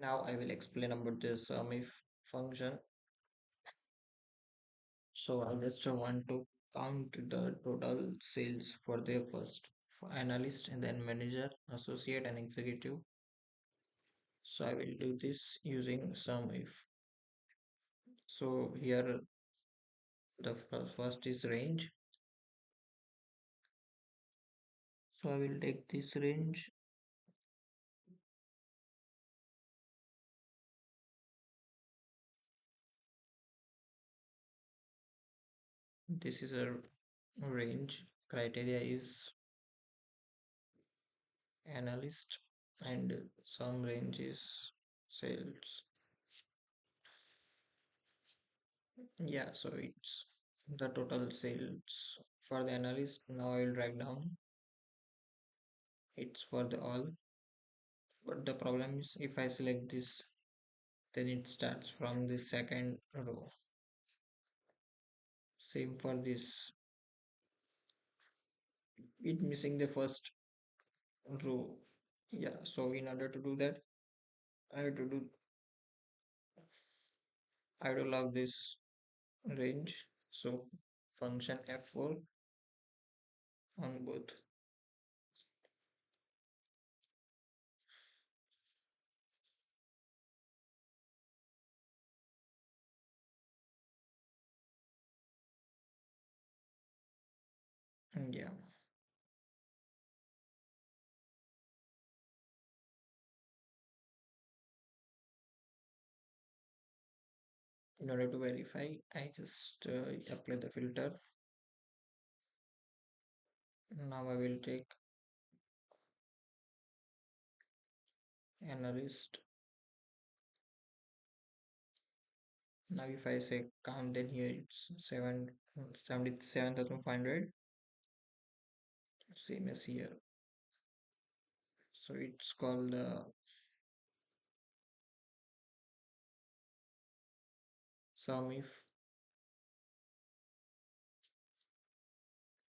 Now I will explain about the sumif function. So I just want to count the total sales for the first analyst and then manager, associate and executive. So I will do this using sumif. So here the first is range. So I will take this range. This is a range. Criteria is analyst and some range is sales. Yeah, so it's the total sales for the analyst. Now I will drag down. It's for the all. But the problem is if I select this, then it starts from the second row. Same for this. It missing the first row. Yeah, so in order to do that, I have to do I have to log this range. So function F4 on both. Yeah. In order to verify, I just apply the filter. Now I will take analyst. Now if I say count, then here it's 77,500. Same as here. So it's called sumif